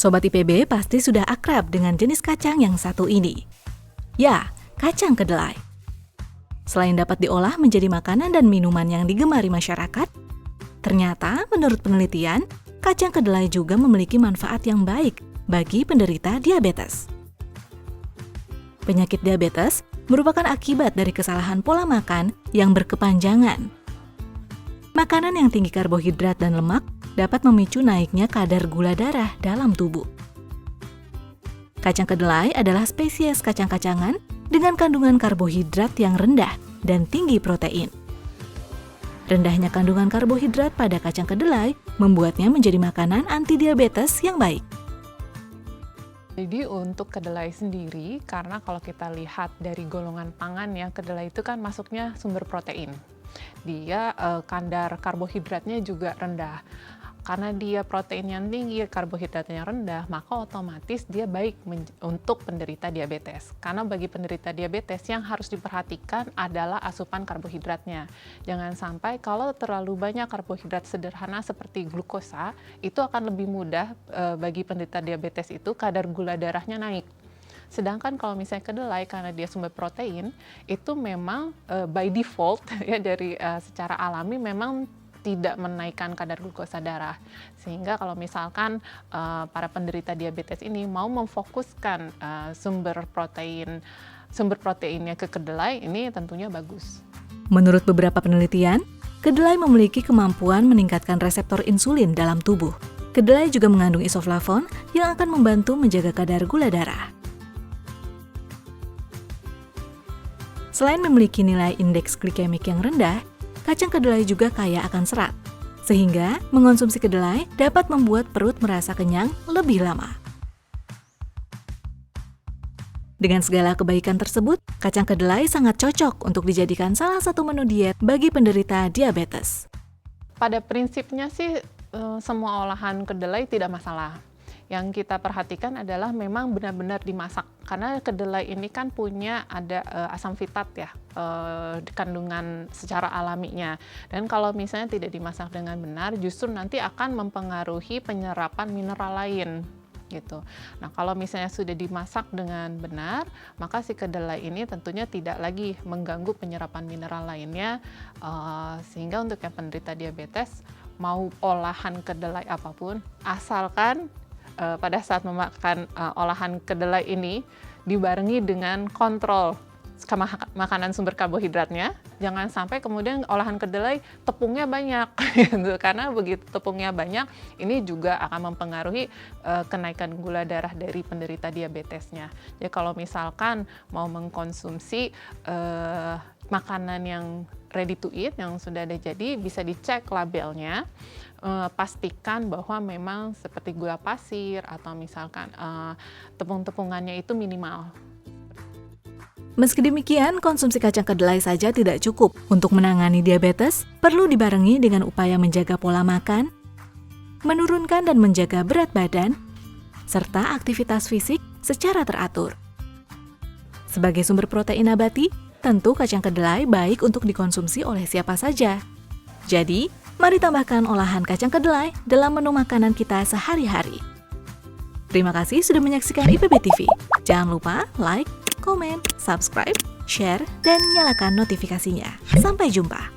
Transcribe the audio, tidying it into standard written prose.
Sobat IPB pasti sudah akrab dengan jenis kacang yang satu ini. Ya, kacang kedelai. Selain dapat diolah menjadi makanan dan minuman yang digemari masyarakat, ternyata menurut penelitian, kacang kedelai juga memiliki manfaat yang baik bagi penderita diabetes. Penyakit diabetes merupakan akibat dari kesalahan pola makan yang berkepanjangan. Makanan yang tinggi karbohidrat dan lemak dapat memicu naiknya kadar gula darah dalam tubuh. Kacang kedelai adalah spesies kacang-kacangan dengan kandungan karbohidrat yang rendah dan tinggi protein. Rendahnya kandungan karbohidrat pada kacang kedelai membuatnya menjadi makanan anti-diabetes yang baik. Jadi untuk kedelai sendiri, karena kalau kita lihat dari golongan pangan ya, kedelai itu kan masuknya sumber protein. Dia kadar karbohidratnya juga rendah. Karena dia proteinnya tinggi, karbohidratnya rendah, maka otomatis dia baik untuk penderita diabetes. Karena bagi penderita diabetes yang harus diperhatikan adalah asupan karbohidratnya. Jangan sampai kalau terlalu banyak karbohidrat sederhana seperti glukosa, itu akan lebih mudah bagi penderita diabetes itu kadar gula darahnya naik. Sedangkan kalau misalnya kedelai karena dia sumber protein, itu memang by default ya dari secara alami memang tidak menaikkan kadar glukosa darah. Sehingga kalau misalkan para penderita diabetes ini mau memfokuskan sumber proteinnya ke kedelai, ini tentunya bagus. Menurut beberapa penelitian, kedelai memiliki kemampuan meningkatkan reseptor insulin dalam tubuh. Kedelai juga mengandung isoflavon yang akan membantu menjaga kadar gula darah. Selain memiliki nilai indeks glikemik yang rendah, kacang kedelai juga kaya akan serat, sehingga mengonsumsi kedelai dapat membuat perut merasa kenyang lebih lama. Dengan segala kebaikan tersebut, kacang kedelai sangat cocok untuk dijadikan salah satu menu diet bagi penderita diabetes. Pada prinsipnya sih, semua olahan kedelai tidak masalah. Yang kita perhatikan adalah memang benar-benar dimasak. Karena kedelai ini kan punya ada asam fitat ya, kandungan secara alaminya. Dan kalau misalnya tidak dimasak dengan benar, justru nanti akan mempengaruhi penyerapan mineral lain. Gitu. Nah, kalau misalnya sudah dimasak dengan benar, maka si kedelai ini tentunya tidak lagi mengganggu penyerapan mineral lainnya, sehingga untuk yang penderita diabetes, mau olahan kedelai apapun, asalkan pada saat memakan olahan kedelai ini dibarengi dengan kontrol makanan sumber karbohidratnya, jangan sampai kemudian olahan kedelai tepungnya banyak, gitu. Karena begitu tepungnya banyak, ini juga akan mempengaruhi kenaikan gula darah dari penderita diabetesnya. Jadi kalau misalkan mau mengkonsumsi makanan yang ready to eat, yang sudah ada jadi, bisa dicek labelnya, pastikan bahwa memang seperti gula pasir atau misalkan tepung-tepungannya itu minimal. Meski demikian, konsumsi kacang kedelai saja tidak cukup. Untuk menangani diabetes, perlu dibarengi dengan upaya menjaga pola makan, menurunkan dan menjaga berat badan, serta aktivitas fisik secara teratur. Sebagai sumber protein nabati, tentu kacang kedelai baik untuk dikonsumsi oleh siapa saja. Jadi, mari tambahkan olahan kacang kedelai dalam menu makanan kita sehari-hari. Terima kasih sudah menyaksikan IPB TV. Jangan lupa like, komen, subscribe, share, dan nyalakan notifikasinya. Sampai jumpa!